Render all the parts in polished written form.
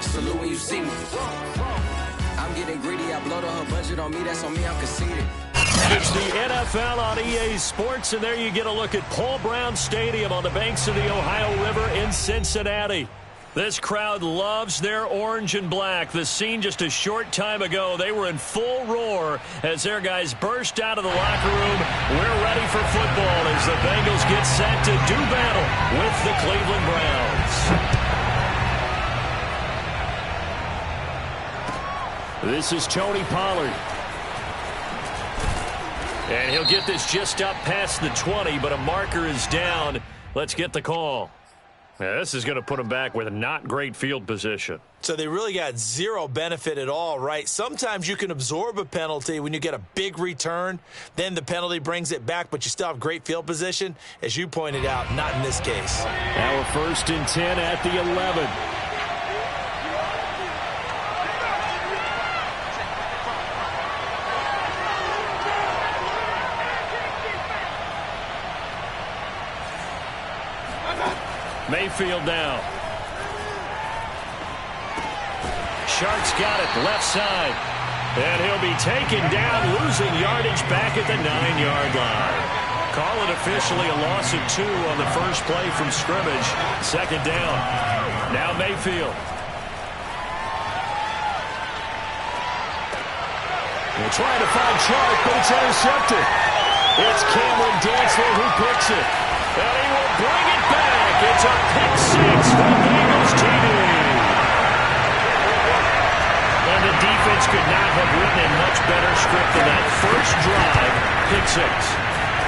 salute when you see me. I'm getting greedy, I blow the whole budget on me, that's on me, I'm conceited. It's the NFL on EA Sports, and there you get a look at Paul Brown Stadium on the banks of the Ohio River in Cincinnati. This crowd loves their orange and black. The scene just a short time ago, they were in full roar as their guys burst out of the locker room. We're ready for football as the Bengals get set to do battle with the Cleveland Browns. This is Tony Pollard. And he'll get this just up past the 20, but a marker is down. Let's get the call. Yeah, this is going to put them back with a not great field position. So they really got zero benefit at all, right? Sometimes you can absorb a penalty when you get a big return. Then the penalty brings it back, but you still have great field position. As you pointed out, not in this case. Now we're 1st and 10 at the 11. Mayfield now. Shark's got it left side. And he'll be taken down, losing yardage back at the 9-yard line. Call it officially a loss of 2 on the first play from scrimmage. 2nd down. Now Mayfield. They're trying to find Shark, but it's intercepted. It's Cameron Dantzler who picks it. And he will bring it back. It's a pick 6 for the Bengals TD. And the defense could not have written a much better script than that first drive, pick 6.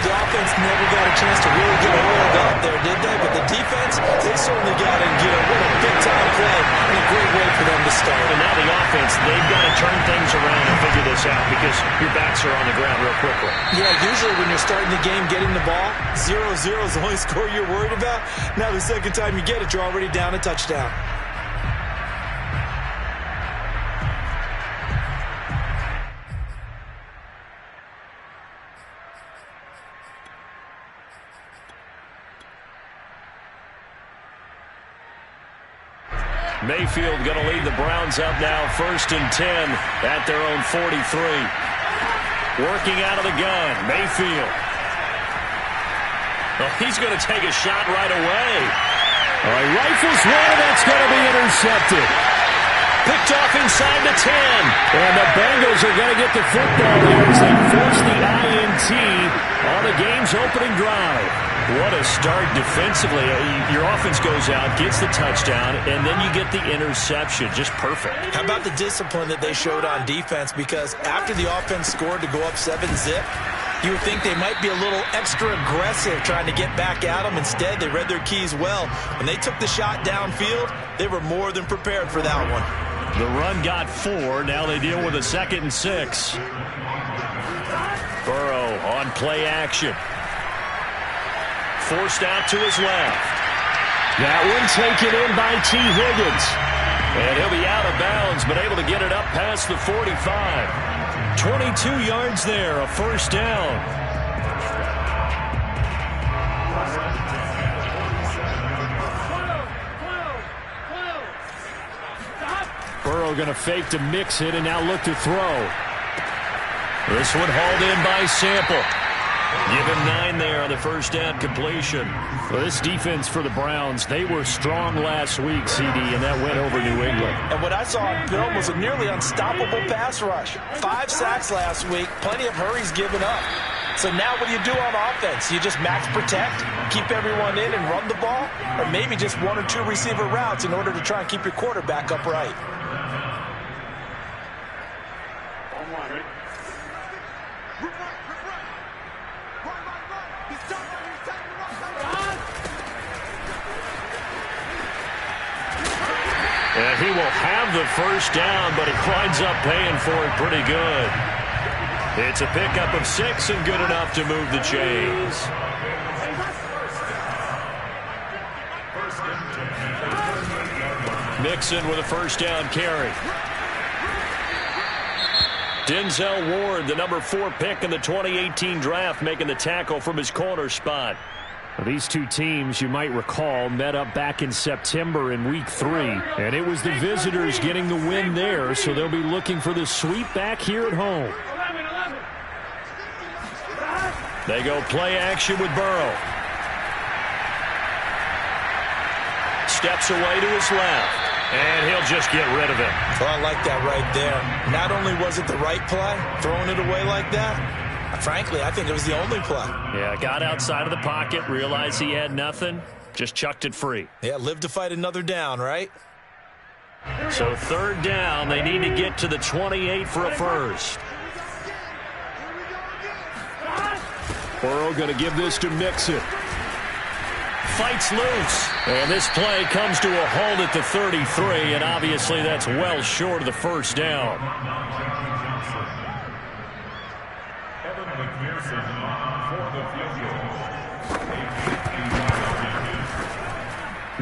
The offense never got a chance to really get oiled up there, did they? But the defense, they certainly got in gear. What a big-time play and a great way for them to start. And now the offense, they've got to turn things around and figure this out because your backs are on the ground real quickly. Yeah, usually when you're starting the game, getting the ball, 0-0 is the only score you're worried about. Now the second time you get it, you're already down a touchdown. Mayfield going to lead the Browns up now, 1st and 10 at their own 43. Working out of the gun, Mayfield. Well, he's going to take a shot right away. All right, rifles one, that's going to be intercepted. Picked off inside the 10. And the Bengals are going to get the football here as they force the INT on the game's opening drive. What a start defensively. Your offense goes out, gets the touchdown, and then you get the interception. Just perfect. How about the discipline that they showed on defense? Because after the offense scored to go up 7-zip, you would think they might be a little extra aggressive trying to get back at them. Instead, they read their keys well. When they took the shot downfield, they were more than prepared for that one. The run got 4. Now they deal with a 2nd and 6. Burrow on play action. Forced out to his left. That one taken in by T. Higgins. And he'll be out of bounds, but able to get it up past the 45. 22 yards there, a 1st down. Burrow going to fake to mix it and now look to throw. This one hauled in by Sample. Give him 9 there on the 1st down completion. Well, this defense for the Browns, they were strong last week, CD, and that went over New England. And what I saw on film was a nearly unstoppable pass rush. 5 sacks last week, plenty of hurries given up. So now what do you do on offense? You just max protect, keep everyone in and run the ball? Or maybe just 1 or 2 receiver routes in order to try and keep your quarterback upright? And he will have the 1st down, but he winds up paying for it pretty good. It's a pickup of 6 and good enough to move the chains. Mixon with a 1st down carry. Denzel Ward, the number 4 pick in the 2018 draft, making the tackle from his corner spot. These two teams, you might recall, met up back in September in Week 3. And it was the visitors getting the win there, so they'll be looking for the sweep back here at home. They go play action with Burrow. Steps away to his left. And he'll just get rid of it. Well, I like that right there. Not only was it the right play, throwing it away like that, frankly, I think it was the only play. Yeah, got outside of the pocket, realized he had nothing, just chucked it free. Yeah, live to fight another down, right? So 3rd down, they need to get to the 28 for a first. Burrow going to give this to Mixon. Fights loose. And this play comes to a halt at the 33, and obviously that's well short of the first down.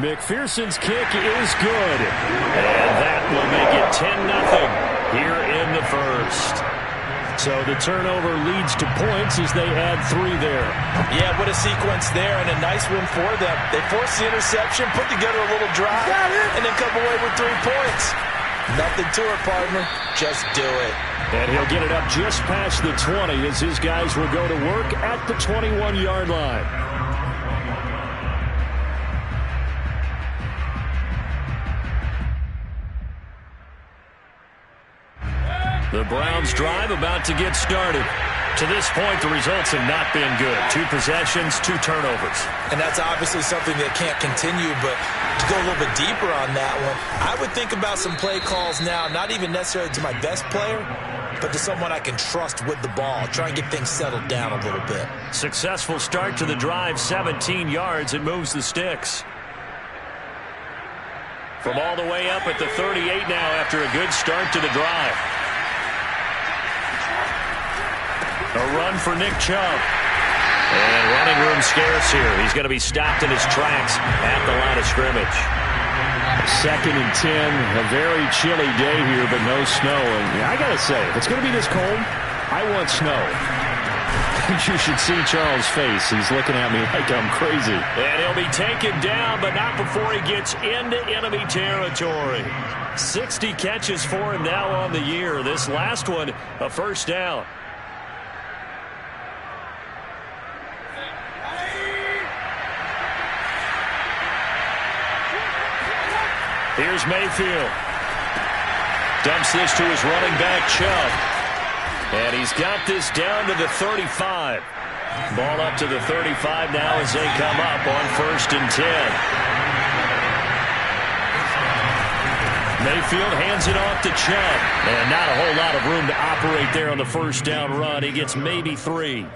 McPherson's kick is good. And that will make it 10-0 here in the first. So the turnover leads to points as they add 3 there. Yeah, what a sequence there, and a nice win for them. They forced the interception, put together a little drive, and then come away with 3 points. Nothing to it, partner. Just do it. And he'll get it up just past the 20 as his guys will go to work at the 21-yard line. The Browns drive about to get started. To this point, the results have not been good. 2 possessions, 2 turnovers. And that's obviously something that can't continue, but to go a little bit deeper on that one, I would think about some play calls now, not even necessarily to my best player, but to someone I can trust with the ball. Try and get things settled down a little bit. Successful start to the drive, 17 yards. It moves the sticks. From all the way up at the 38 now after a good start to the drive. A run for Nick Chubb. And running room scarce here. He's going to be stopped in his tracks at the line of scrimmage. 2nd and 10. A very chilly day here, but no snow. And I got to say, if it's going to be this cold, I want snow. You should see Charles' face. He's looking at me like I'm crazy. And he'll be taken down, but not before he gets into enemy territory. 60 catches for him now on the year. This last one, a first down. Here's Mayfield. Dumps this to his running back, Chubb. And he's got this down to the 35. Ball up to the 35 now as they come up on 1st and 10. Mayfield hands it off to Chubb. And not a whole lot of room to operate there on the first down run. He gets maybe 3.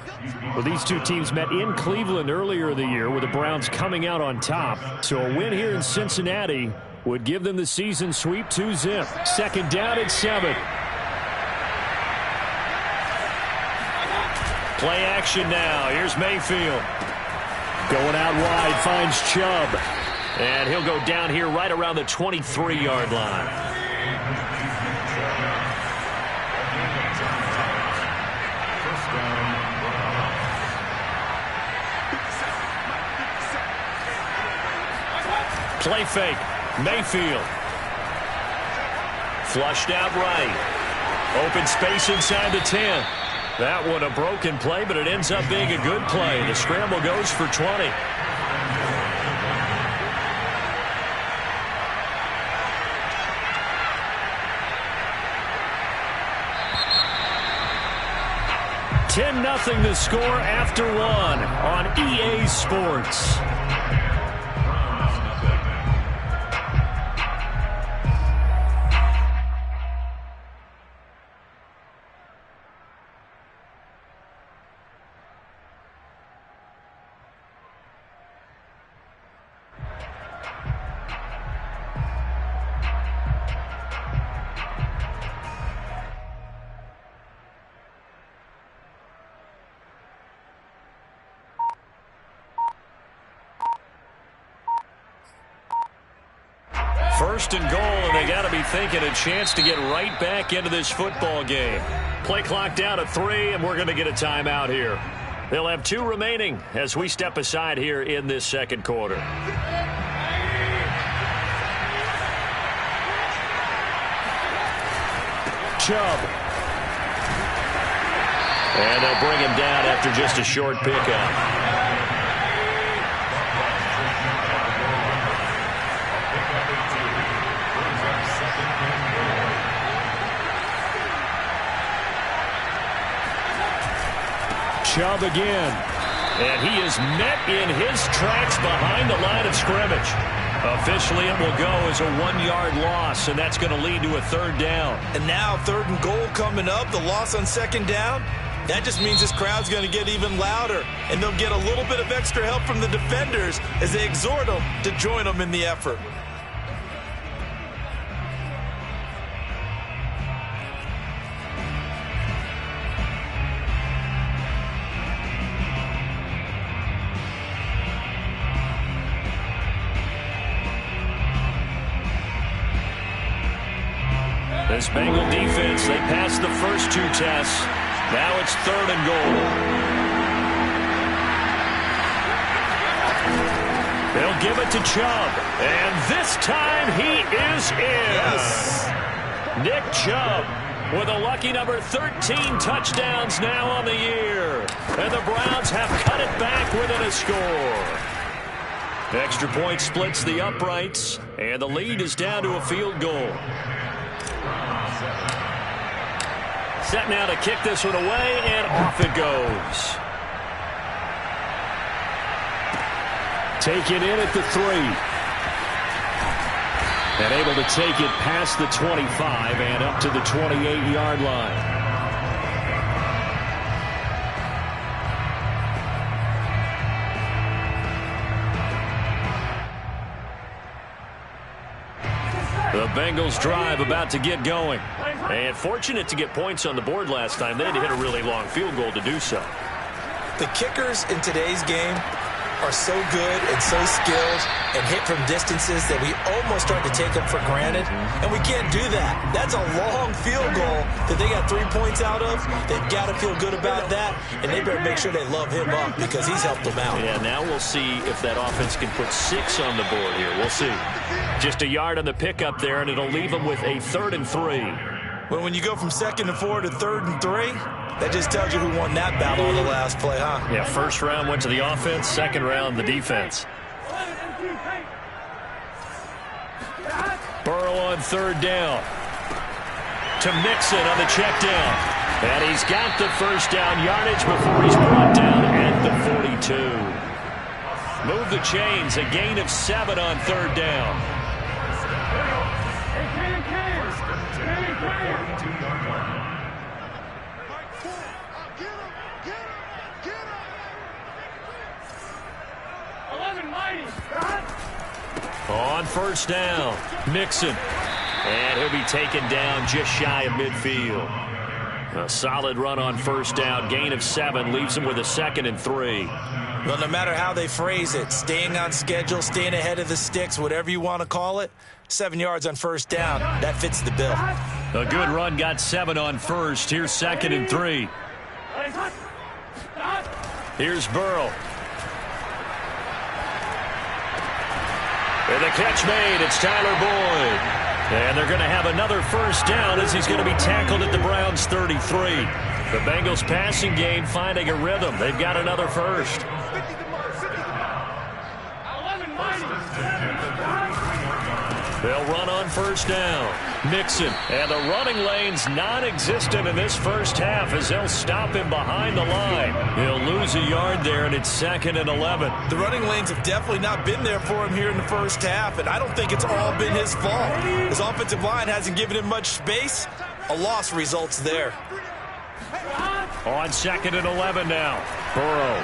Well, these two teams met in Cleveland earlier in the year with the Browns coming out on top. So a win here in Cincinnati would give them the season sweep 2-zip. 2nd down at 7. Play action now. Here's Mayfield. Going out wide, finds Chubb. And he'll go down here right around the 23-yard line. Play fake. Mayfield. Flushed out right. Open space inside the 10. That one a broken play, but it ends up being a good play. The scramble goes for 20. $10-0 the score after 1 on EA Sports. First and goal, and they got to be thinking a chance to get right back into this football game. Play clock down at 3, and we're going to get a timeout here. They'll have 2 remaining as we step aside here in this second quarter. Chubb. And they'll bring him down after just a short pickup. Chubb again. And he is met in his tracks behind the line of scrimmage. Officially, it will go as a 1-yard loss, and that's going to lead to a 3rd down. And now 3rd and goal coming up, the loss on 2nd down. That just means this crowd's going to get even louder, and they'll get a little bit of extra help from the defenders as they exhort them to join them in the effort. This Bengal defense, they passed the first 2 tests. Now it's 3rd and goal. They'll give it to Chubb. And this time he is in. Yes. Nick Chubb with a lucky number 13 touchdowns now on the year. And the Browns have cut it back within a score. Extra point splits the uprights. And the lead is down to a field goal. Set now to kick this one away, and off it goes. Taken in at the 3. And able to take it past the 25 and up to the 28-yard line. The Bengals drive about to get going. And fortunate to get points on the board last time. They had to hit a really long field goal to do so. The kickers in today's game are so good and so skilled and hit from distances that we almost start to take them for granted. And we can't do that. That's a long field goal that they got 3 points out of. They've got to feel good about that. And they better make sure they love him up because he's helped them out. Yeah, now we'll see if that offense can put 6 on the board here. We'll see. Just a yard on the pickup there, and it'll leave them with a 3rd and 3. Well, when you go from 2nd and 4 to 3rd and 3, that just tells you who won that battle on the last play, huh? Yeah, first round went to the offense, second round the defense. Burrow on 3rd down. To Mixon on the check down. And he's got the first down yardage before he's brought down at the 42. Move the chains, a gain of 7 on 3rd down. On 1st down, Mixon. And he'll be taken down just shy of midfield. A solid run on 1st down, gain of 7, leaves him with a 2nd and 3. Well, no matter how they phrase it, staying on schedule, staying ahead of the sticks, whatever you want to call it, 7 yards on 1st down, that fits the bill. A good run, got 7 on 1st. Here's 2nd and 3. Here's Burrow. And the catch made. It's Tyler Boyd. And they're going to have another 1st down as he's going to be tackled at the Browns' 33. The Bengals passing game finding a rhythm. They've got another 1st. They'll run on 1st down. Mixon. And the running lane's non-existent in this first half as they'll stop him behind the line. He'll lose a yard there, and it's 2nd and 11. The running lanes have definitely not been there for him here in the first half, and I don't think it's all been his fault. His offensive line hasn't given him much space. A loss results there. On 2nd and 11 now. Burrow.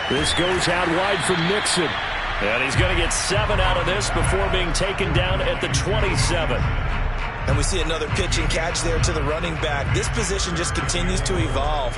This goes out wide for Mixon. And he's going to get 7 out of this before being taken down at the 27. And we see another pitch and catch there to the running back. This position just continues to evolve.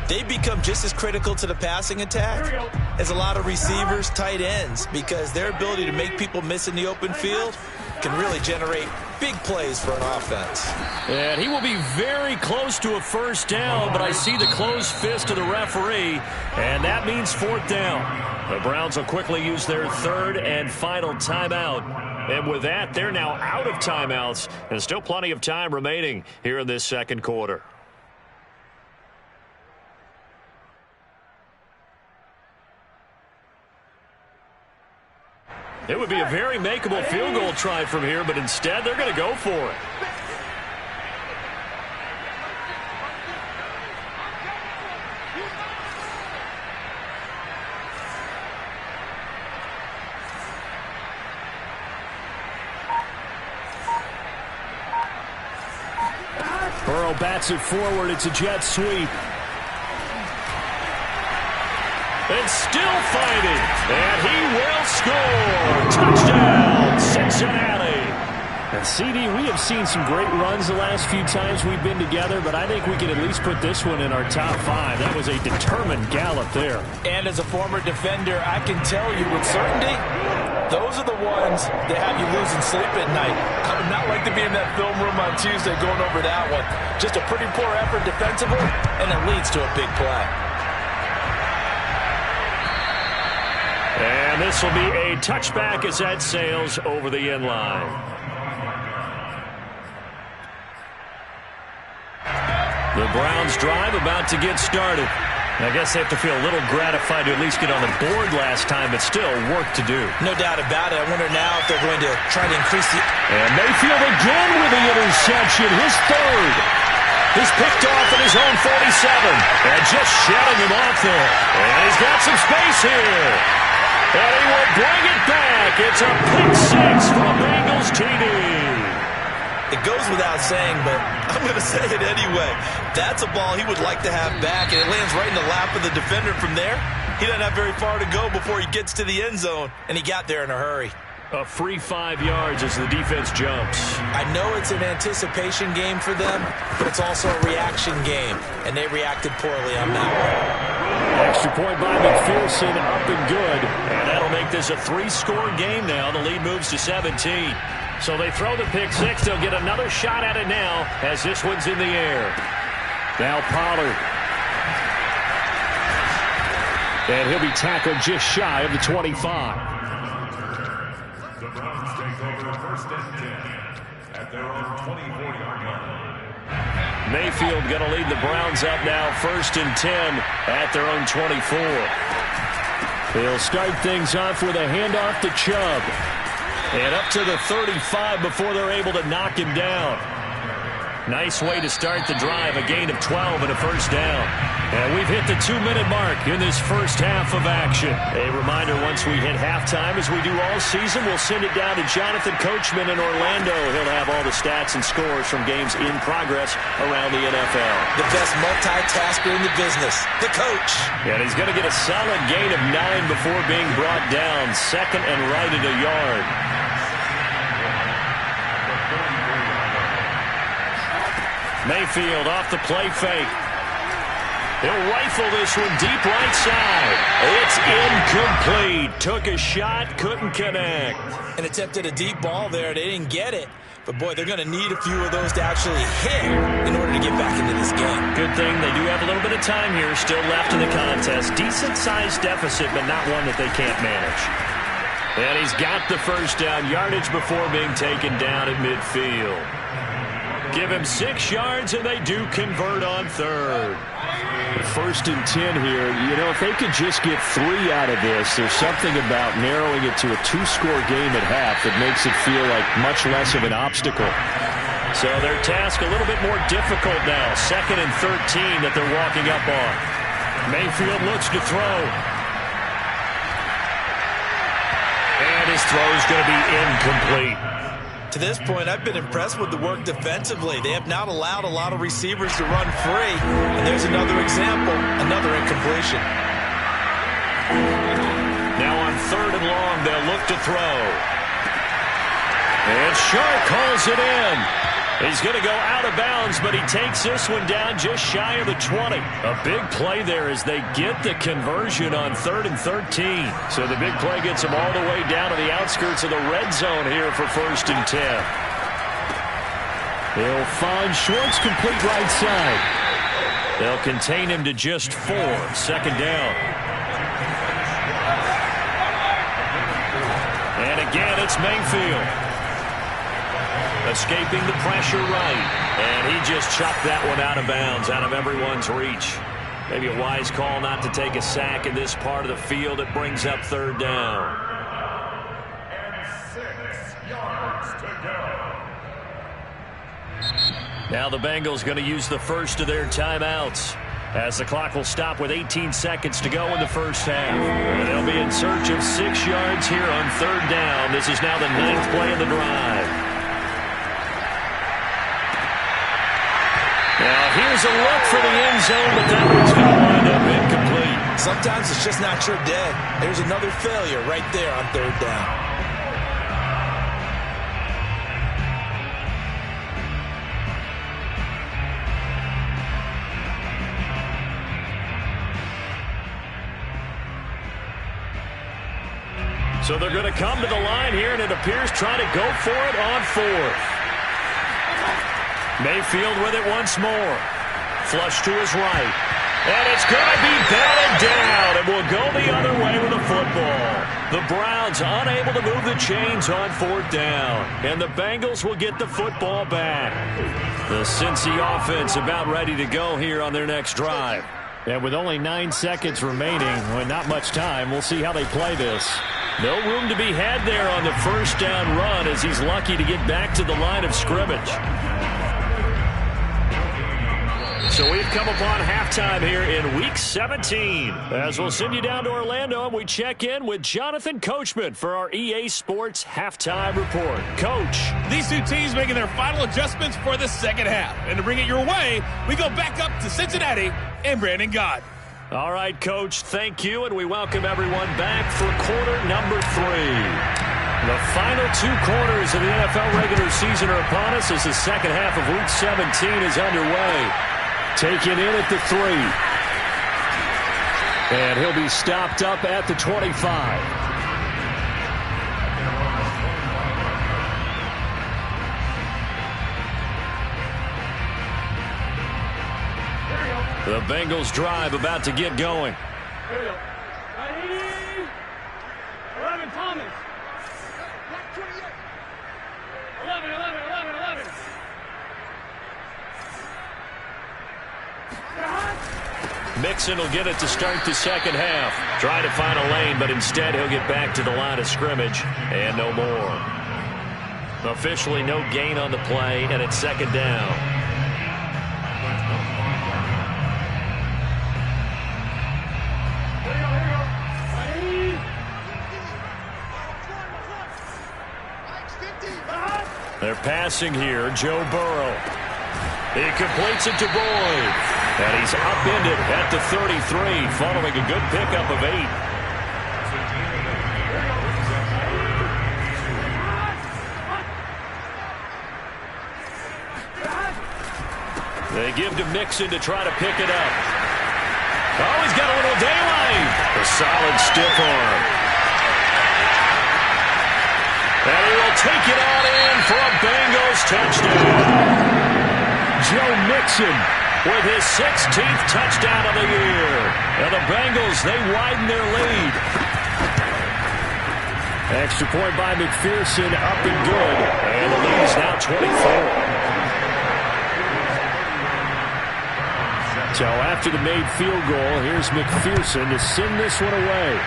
They become just as critical to the passing attack as a lot of receivers, tight ends, because their ability to make people miss in the open field can really generate big plays for an offense. And he will be very close to a first down, but I see the closed fist of the referee, and that means fourth down. The Browns will quickly use their third and final timeout. And with that, they're now out of timeouts, and still plenty of time remaining here in this second quarter. It would be a very makeable field goal try from here, but instead they're going to go for it. Burrow bats it forward. It's a jet sweep. And still fighting. And he will score. Touchdown, Cincinnati. And CD, we have seen some great runs the last few times we've been together, but I think we can at least put this one in our top 5. That was a determined gallop there. And as a former defender, I can tell you with certainty, those are the ones that have you losing sleep at night. I would not like to be in that film room on Tuesday going over that one. Just a pretty poor effort defensively, and it leads to a big play. And this will be a touchback as that sails over the end line. The Browns drive about to get started. I guess they have to feel a little gratified to at least get on the board last time, but still work to do. No doubt about it. I wonder now if they're going to try to increase the... And Mayfield again with the interception, his third. He's picked off at his own 47. And just shutting him off there. And he's got some space here. And he will bring it back. It's a pick six for a Bengals TD. It goes without saying, but I'm going to say it anyway. That's a ball he would like to have back, and it lands right in the lap of the defender from there. He doesn't have very far to go before he gets to the end zone, and he got there in a hurry. A free 5 yards as the defense jumps. I know it's an anticipation game for them, but it's also a reaction game, and they reacted poorly on that one. Extra point by McPherson, up and good. And that'll make this a 3-score game now. The lead moves to 17. So they throw the pick six. They'll get another shot at it now as this one's in the air. Now Pollard. And he'll be tackled just shy of the 25. The Browns take over first and 10 at their own 24-yard line. Mayfield going to lead the Browns up now first and 10 at their own 24. They'll start things off with a handoff to Chubb. And up to the 35 before they're able to knock him down. Nice way to start the drive, a gain of 12 and a first down. And we've hit the 2-minute mark in this first half of action. A reminder, once we hit halftime, as we do all season, we'll send it down to Jonathan Coachman in Orlando. He'll have all the stats and scores from games in progress around the NFL. The best multitasker in the business, the coach. And he's going to get a solid gain of 9 before being brought down. Second and right at a yard. Mayfield off the play fake. He'll rifle this one deep right side. It's incomplete. Took a shot, couldn't connect. And attempted a deep ball there. They didn't get it. But, boy, they're going to need a few of those to actually hit in order to get back into this game. Good thing they do have a little bit of time here still left in the contest. Decent-sized deficit, but not one that they can't manage. And he's got the first down, yardage before being taken down at midfield. Give him 6 yards, and they do convert on third. First and 10 here. You know, if they could just get 3 out of this, there's something about narrowing it to a 2-score game at half that makes it feel like much less of an obstacle. So their task a little bit more difficult now. 2nd and 13 that they're walking up on. Mayfield looks to throw. And his throw's going to be incomplete. To this point, I've been impressed with the work defensively. They have not allowed a lot of receivers to run free. And there's another example, another incompletion. Now on 3rd and long, they'll look to throw. And Shark calls it in. He's going to go out of bounds, but he takes this one down just shy of the 20. A big play there as they get the conversion on 3rd and 13. So the big play gets them all the way down to the outskirts of the red zone here for 1st and 10. They'll find Schwartz complete right side. They'll contain him to just 4. 2nd down. And again, it's Mayfield. Escaping the pressure right. And he just chucked that one out of bounds, out of everyone's reach. Maybe a wise call not to take a sack in this part of the field. It brings up 3rd down. And 6 yards to go. Now the Bengals going to use the first of their timeouts, as the clock will stop with 18 seconds to go in the first half. And they'll be in search of 6 yards here on 3rd down. This is now the 9th play of the drive. Now here's a look for the end zone, but that one's going to wind up incomplete. Sometimes it's just not your day. There's another failure right there on 3rd down. So they're going to come to the line here, and it appears trying to go for it on 4th. Mayfield with it once more. Flush to his right. And it's going to be batted down, and will go the other way with the football. The Browns unable to move the chains on 4th down, and the Bengals will get the football back. The Cincy offense about ready to go here on their next drive. And with only 9 seconds remaining, with not much time, we'll see how they play this. No room to be had there on the 1st down run, as he's lucky to get back to the line of scrimmage. So we've come upon halftime here in Week 17. As we'll send you down to Orlando, and we check in with Jonathan Coachman for our EA Sports Halftime Report. Coach. These two teams making their final adjustments for the second half. And to bring it your way, we go back up to Cincinnati and Brandon Gott. All right, Coach, thank you, and we welcome everyone back for quarter number 3. The final 2 quarters of the NFL regular season are upon us as the second half of Week 17 is underway. Taken in at the 3. And he'll be stopped up at the 25. The Bengals drive about to get going. Here we go. Ready? 11, Thomas. 11, 11, 11, 11. Mixon will get it to start the second half. Trying to find a lane, but instead he'll get back to the line of scrimmage and no more. Officially no gain on the play, and it's 2nd down. They're passing here, Joe Burrow. He completes it to Boyd. And he's upended at the 33, following a good pickup of 8. They give to Mixon to try to pick it up. Oh, he's got a little daylight. A solid stiff arm. And he will take it on in for a Bengals touchdown. Joe Mixon with his 16th touchdown of the year. And the Bengals, they widen their lead. Extra point by McPherson, up and good. And the lead is now 24. So after the made field goal, here's McPherson to send this one away.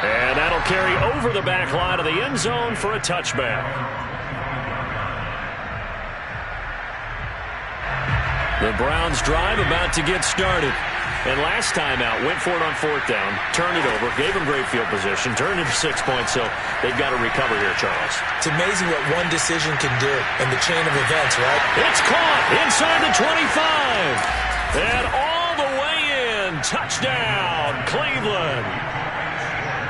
And that'll carry over the back line of the end zone for a touchback. The Browns drive about to get started. And last time out, went for it on 4th down, turned it over, gave him great field position, turned it to 6 points, so they've got to recover here, Charles. It's amazing what one decision can do in the chain of events, right? It's caught inside the 25. And all the way in. Touchdown, Cleveland.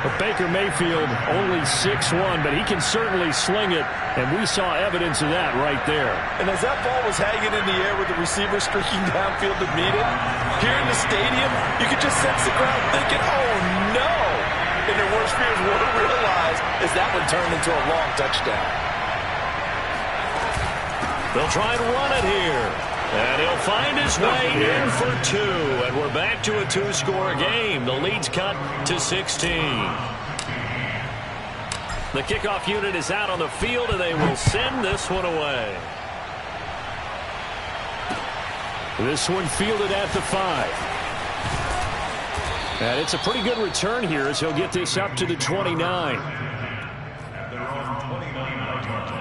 But Baker Mayfield only 6'1", but he can certainly sling it, and we saw evidence of that right there. And as that ball was hanging in the air with the receiver streaking downfield to meet it, here in the stadium, you could just sense the crowd thinking, oh, no! And their worst fears were realized as that one turned into a long touchdown. They'll try and run it here. And he'll find his way in for 2. And we're back to a 2-score game. The lead's cut to 16. The kickoff unit is out on the field, and they will send this one away. This one fielded at the 5. And it's a pretty good return here as he'll get this up to the 29. At their own 29-yard line.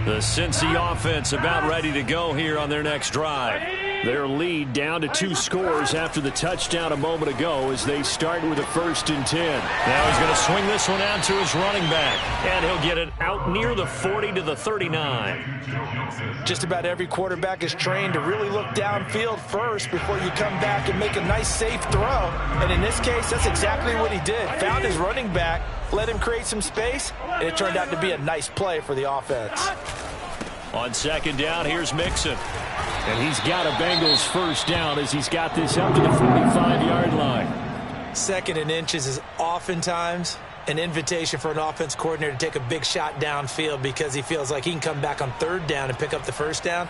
The Cincy offense about ready to go here on their next drive. Their lead down to 2 scores after the touchdown a moment ago as they start with a 1st and 10. Now he's going to swing this one out to his running back. And he'll get it out near the 40 to the 39. Just about every quarterback is trained to really look downfield first before you come back and make a nice, safe throw. And in this case, that's exactly what he did. Found his running back, let him create some space, and it turned out to be a nice play for the offense. On 2nd down, here's Mixon. And he's got a Bengals 1st down as he's got this up to the 45-yard line. 2nd and inches is oftentimes an invitation for an offense coordinator to take a big shot downfield because he feels like he can come back on 3rd down and pick up the 1st down.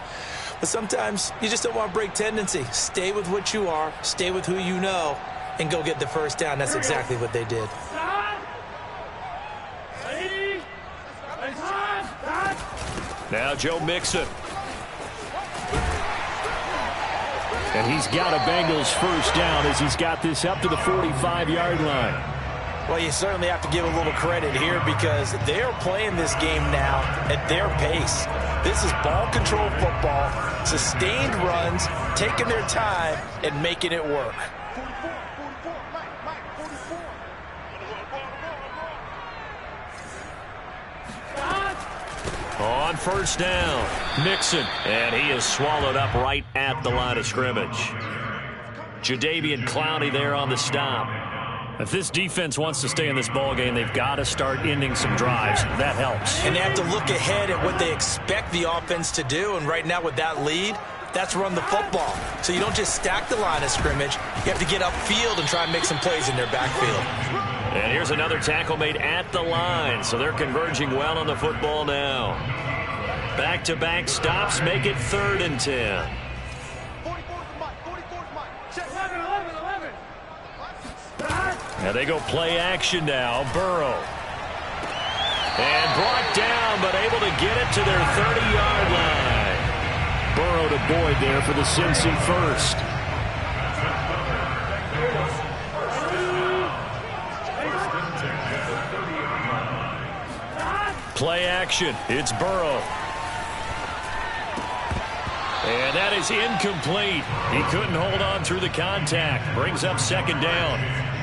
But sometimes you just don't want to break tendency. Stay with what you are, stay with who you know, and go get the 1st down. That's exactly what they did. Now Joe Mixon. And he's got a Bengals 1st down as he's got this up to the 45-yard line. Well, you certainly have to give a little credit here because they're playing this game now at their pace. This is ball control football, sustained runs, taking their time and making it work. On 1st down, Mixon, and he is swallowed up right at the line of scrimmage. Jadeveon Clowney there on the stop. If this defense wants to stay in this ballgame, they've got to start ending some drives. That helps. And they have to look ahead at what they expect the offense to do, and right now with that lead, that's run the football. So you don't just stack the line of scrimmage. You have to get upfield and try and make some plays in their backfield. And here's another tackle made at the line, so they're converging well on the football now. Back-to-back stops make it 3rd and 10. Now they go play action now. Burrow. And brought down, but able to get it to their 30-yard line. Burrow to Boyd there for the Cincy 1st. Play action. It's Burrow. And that is incomplete. He couldn't hold on through the contact. Brings up 2nd down.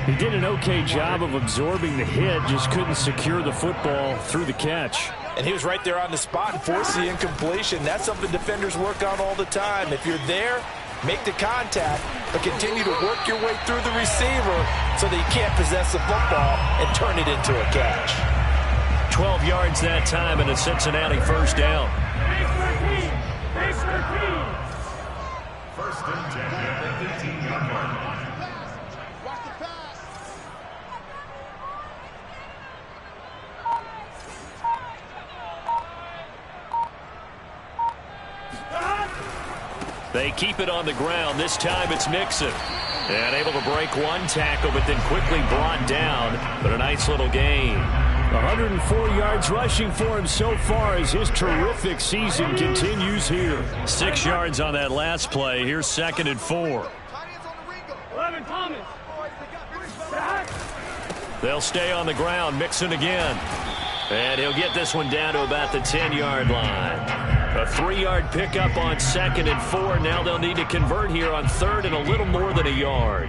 He did an okay job of absorbing the hit, just couldn't secure the football through the catch. And he was right there on the spot and forced the incompletion. That's something defenders work on all the time. If you're there, make the contact, but continue to work your way through the receiver so that you can't possess the football and turn it into a catch. 12 yards that time and a Cincinnati 1st down. 1st and 10 at the 18-yard line. They keep it on the ground. This time it's Mixon. And able to break one tackle, but then quickly brought down. But a nice little gain. 104 yards rushing for him so far as his terrific season continues here. 6 yards on that last play. Here's 2nd and 4. 11 Thomas. They'll stay on the ground. Mixon again. And he'll get this one down to about the 10-yard line. A 3-yard pickup on 2nd and 4. Now they'll need to convert here on 3rd and a little more than a yard.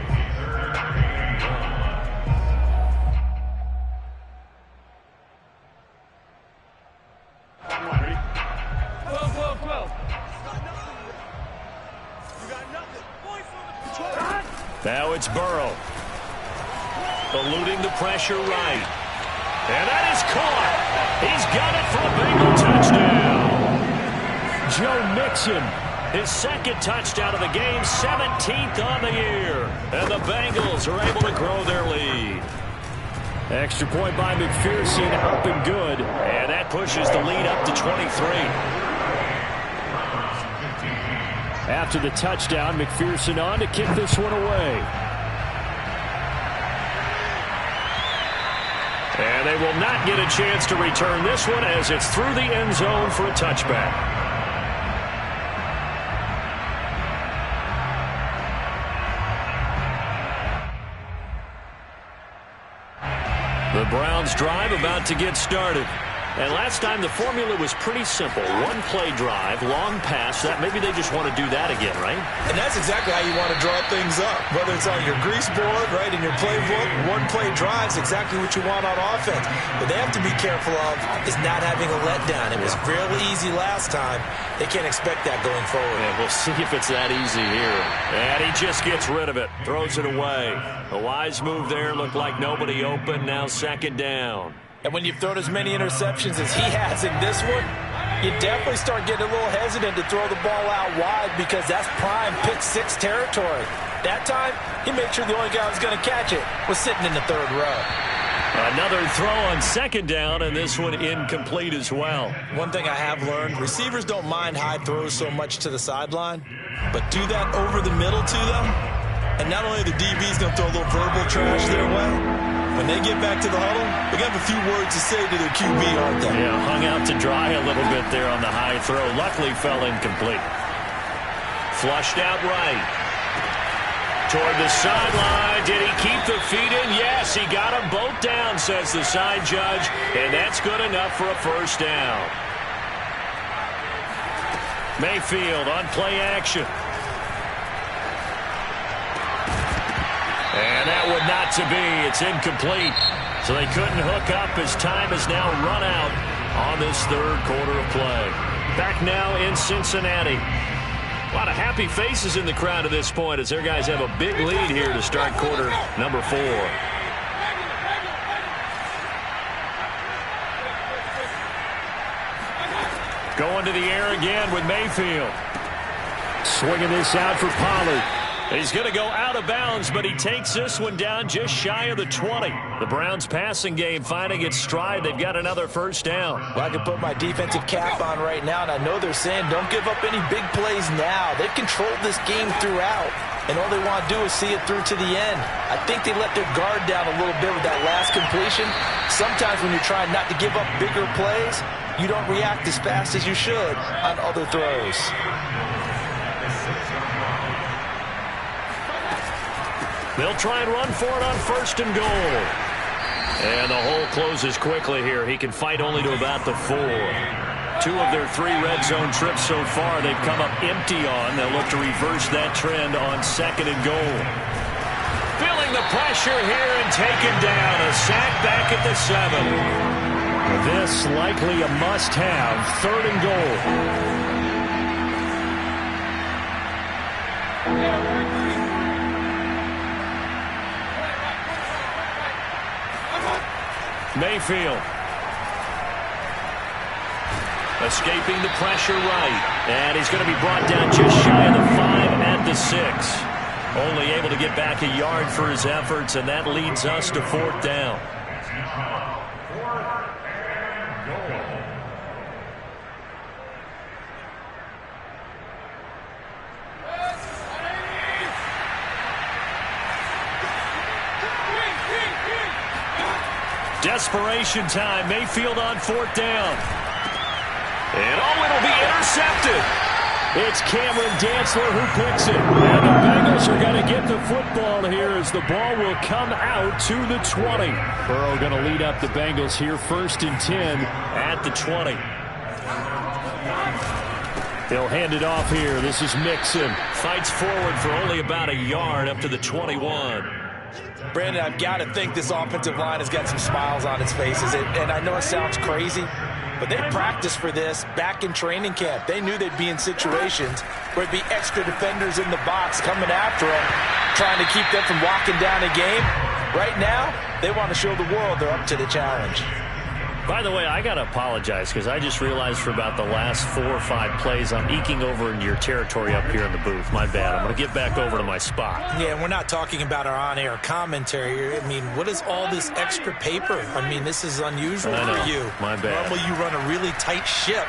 Now it's It's Burrow. Eluding the pressure right. And that is caught. He's got it for a Bengal touchdown. Joe Mixon, his second touchdown of the game, 17th on the year. And the Bengals are able to grow their lead. Extra point by McPherson, up and good. And that pushes the lead up to 23. After the touchdown, McPherson on to kick this one away. And they will not get a chance to return this one as it's through the end zone for a touchback. The Browns drive about to get started. And last time the formula was pretty simple. One play drive, long pass. That maybe they just want to do that again, right? And that's exactly how you want to draw things up. Whether it's on your grease board, right, in your playbook, one play drive is exactly what you want on offense. What they have to be careful of is not having a letdown. It was fairly easy last time. They can't expect that going forward. Yeah, we'll see if it's that easy here. And he just gets rid of it. Throws it away. A wise move there. Looked like nobody open. Now second down. And when you've thrown as many interceptions as he has in this one, you definitely start getting a little hesitant to throw the ball out wide because that's prime pick six territory. That time, he made sure the only guy who was going to catch it was sitting in the third row. Another throw on second down, and this one incomplete as well. One thing I have learned, receivers don't mind high throws so much to the sideline, but do that over the middle to them, and not only the DB's going to throw a little verbal trash their way, when they get back to the huddle, they have a few words to say to their QB, aren't they? Yeah, hung out to dry a little bit there on the high throw. Luckily fell incomplete. Flushed out right. Toward the sideline. Did he keep the feet in? Yes, he got them both down, says the side judge. And that's good enough for a first down. Mayfield on play action. And that would not to be. It's incomplete. So they couldn't hook up as time has now run out on this third quarter of play. Back now in Cincinnati. A lot of happy faces in the crowd at this point as their guys have a big lead here to start quarter number 4. Going to the air again with Mayfield. Swinging this out for Pollard. He's going to go out of bounds, but he takes this one down just shy of the 20. The Browns passing game finding its stride. They've got another first down. Well, I can put my defensive cap on right now, and I know they're saying don't give up any big plays now. They've controlled this game throughout, and all they want to do is see it through to the end. I think they let their guard down a little bit with that last completion. Sometimes when you're trying not to give up bigger plays, you don't react as fast as you should on other throws. They'll try and run for it on first and goal. And the hole closes quickly here. He can fight only to about the 4. 2 of their 3 red zone trips so far they've come up empty on. They'll look to reverse that trend on second and goal. Feeling the pressure here and taken down. A sack back at the 7. This likely a must-have. Third and goal. Mayfield. Escaping the pressure right. And he's going to be brought down just shy of the 5 at the 6. Only able to get back a yard for his efforts, and that leads us to 4th down. Desperation time. Mayfield on 4th down. And it'll be intercepted. It's Cameron Dantzler who picks it. And the Bengals are going to get the football here as the ball will come out to the 20. Burrow going to lead up the Bengals here 1st and 10 at the 20. He'll hand it off here. This is Mixon. Fights forward for only about a yard up to the 21. Brandon, I've got to think this offensive line has got some smiles on its faces. And I know it sounds crazy, but they practiced for this back in training camp. They knew they'd be in situations where it'd be extra defenders in the box coming after them. trying to keep them from walking down a game. Right now, they want to show the world they're up to the challenge. By the way, I got to apologize because I just realized for about the last 4 or 5 plays I'm eking over into your territory up here in the booth. My bad. I'm going to get back over to my spot. Yeah, we're not talking about our on-air commentary. I mean, what is all this extra paper? I mean, this is unusual for you. My bad. Normally you run a really tight ship.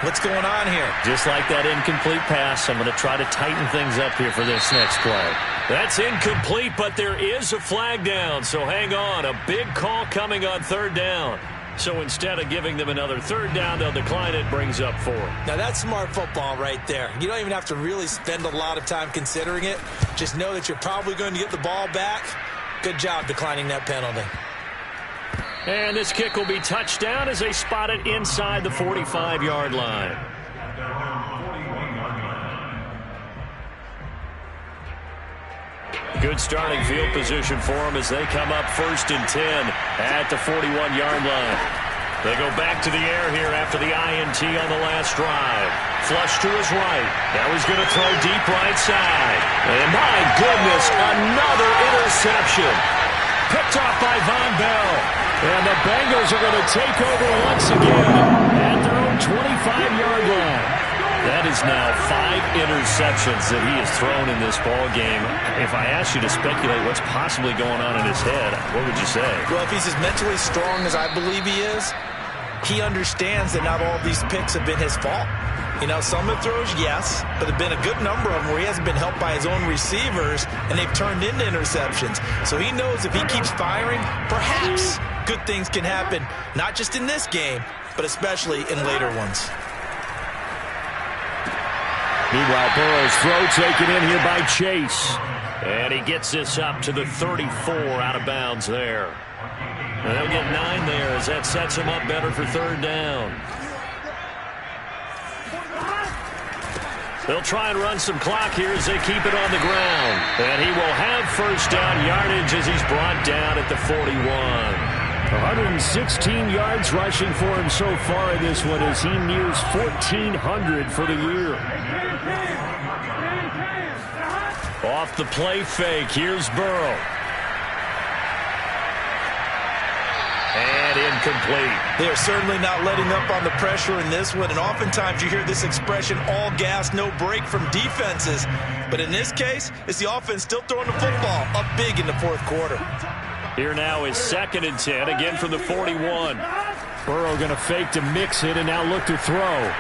What's going on here? Just like that incomplete pass, I'm going to try to tighten things up here for this next play. That's incomplete, but there is a flag down, so hang on. A big call coming on 3rd down. So instead of giving them another 3rd down, they'll decline it, brings up 4. Now, that's smart football right there. You don't even have to really spend a lot of time considering it. Just know that you're probably going to get the ball back. Good job declining that penalty. And this kick will be touchdown as they spot it inside the 45-yard line. Good starting field position for them as they come up 1st and 10 at the 41-yard line. They go back to the air here after the INT on the last drive. Flush to his right. Now he's going to throw deep right side. And my goodness, another interception. Picked off by Von Bell. And the Bengals are going to take over once again at their own 25-yard line. That is now 5 interceptions that he has thrown in this ball game. If I asked you to speculate what's possibly going on in his head, what would you say? Well, if he's as mentally strong as I believe he is, he understands that not all these picks have been his fault. You know, some of the throws, yes, but there have been a good number of them where he hasn't been helped by his own receivers, and they've turned into interceptions. So he knows if he keeps firing, perhaps good things can happen, not just in this game, but especially in later ones. Meanwhile, Burrow's throw taken in here by Chase. And he gets this up to the 34 out of bounds there. And they'll get 9 there as that sets him up better for 3rd down. They'll try and run some clock here as they keep it on the ground. And he will have 1st down yardage as he's brought down at the 41. 116 yards rushing for him so far in this one as he nears 1,400 for the year. Off the play fake, here's Burrow. And incomplete. They're certainly not letting up on the pressure in this one, and oftentimes you hear this expression, all gas, no break from defenses. But in this case, it's the offense still throwing the football up big in the 4th quarter. Here now is 2nd and 10, again from the 41. Burrow going to fake to mix it and now look to throw.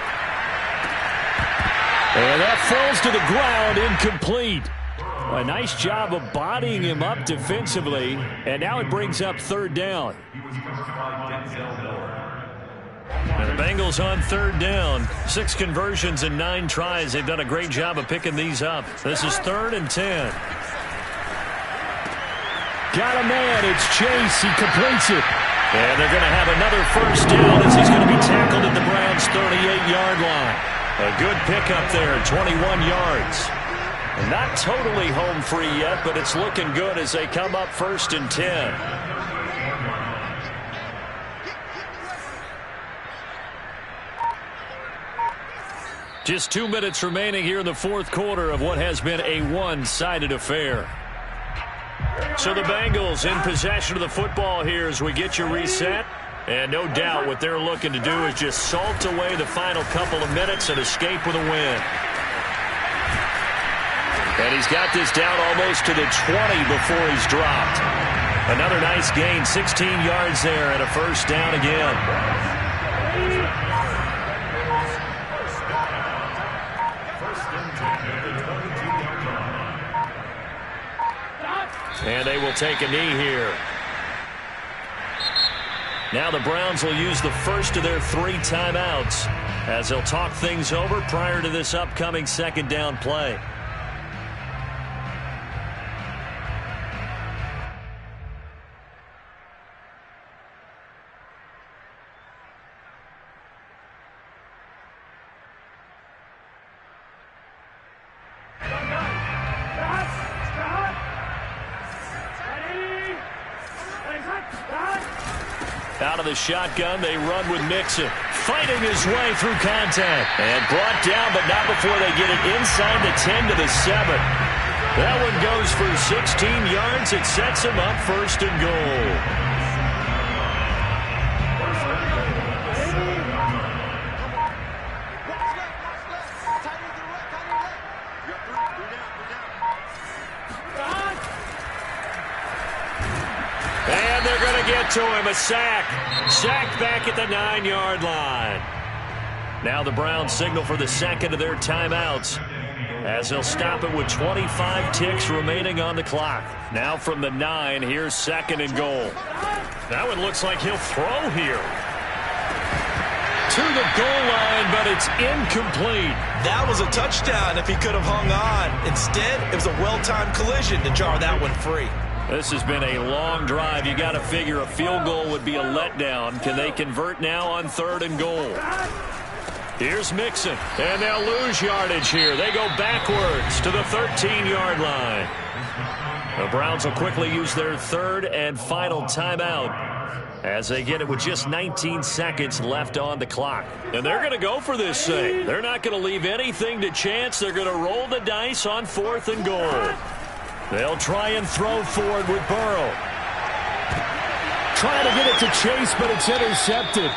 And that falls to the ground, incomplete. A nice job of bodying him up defensively, and now it brings up 3rd down. And the Bengals on 3rd down. 6 conversions and 9 tries. They've done a great job of picking these up. This is 3rd and 10. Got a man, it's Chase, he completes it. And they're going to have another 1st down as he's going to be tackled at the Browns' 38-yard line. A good pickup there, 21 yards. And not totally home free yet, but it's looking good as they come up 1st and 10. Just 2 minutes remaining here in the 4th quarter of what has been a one-sided affair. So the Bengals in possession of the football here as we get you reset. And no doubt what they're looking to do is just salt away the final couple of minutes and escape with a win. And he's got this down almost to the 20 before he's dropped. Another nice gain, 16 yards there and a 1st down again. And they will take a knee here. Now the Browns will use the first of their 3 timeouts as they'll talk things over prior to this upcoming 2nd down play. Out of the shotgun, they run with Mixon. Fighting his way through contact. And brought down, but not before they get it inside the 10 to the 7. That one goes for 16 yards. It sets him up first and goal. And they're going to get to him. A sack. Sacked back at the 9-yard line. Now the Browns signal for the second of their timeouts, as they'll stop it with 25 ticks remaining on the clock. Now from the 9, here's second and goal. That one looks like he'll throw here. To the goal line, but it's incomplete. That was a touchdown if he could have hung on. Instead, it was a well-timed collision to jar that one free. This has been a long drive. You got to figure a field goal would be a letdown. Can they convert now on third and goal? Here's Mixon, and they'll lose yardage here. They go backwards to the 13-yard line. The Browns will quickly use their third and final timeout as they get it with just 19 seconds left on the clock. And they're going to go for this thing. They're not going to leave anything to chance. They're going to roll the dice on fourth and goal. They'll try and throw forward with Burrow. Trying to get it to Chase, but it's intercepted.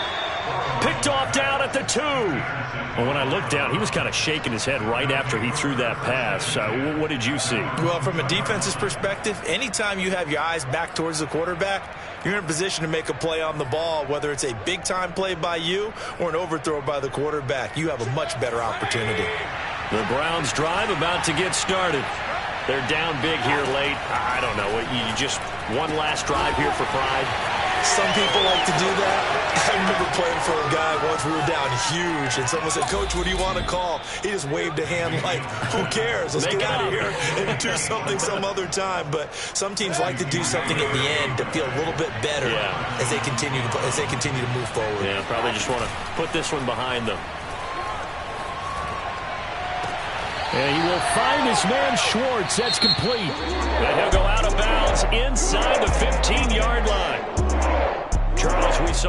Picked off down at the 2. Well, when I looked down, he was kind of shaking his head right after he threw that pass. What did you see? Well, from a defense's perspective, anytime you have your eyes back towards the quarterback, you're in a position to make a play on the ball, whether it's a big-time play by you or an overthrow by the quarterback. You have a much better opportunity. The Browns drive about to get started. They're down big here late. I don't know. You just one last drive here for pride? Some people like to do that. I remember playing for a guy once. We were down huge, and someone said, "Coach, what do you want to call?" He just waved a hand like, who cares? Let's get out of here and do something some other time. But some teams like to do something at the end to feel a little bit better as they continue to move forward. Yeah, probably just want to put this one behind them. And he will find his man Schwartz. That's complete. And he'll go out of bounds inside the 15-yard line. Charles, we saw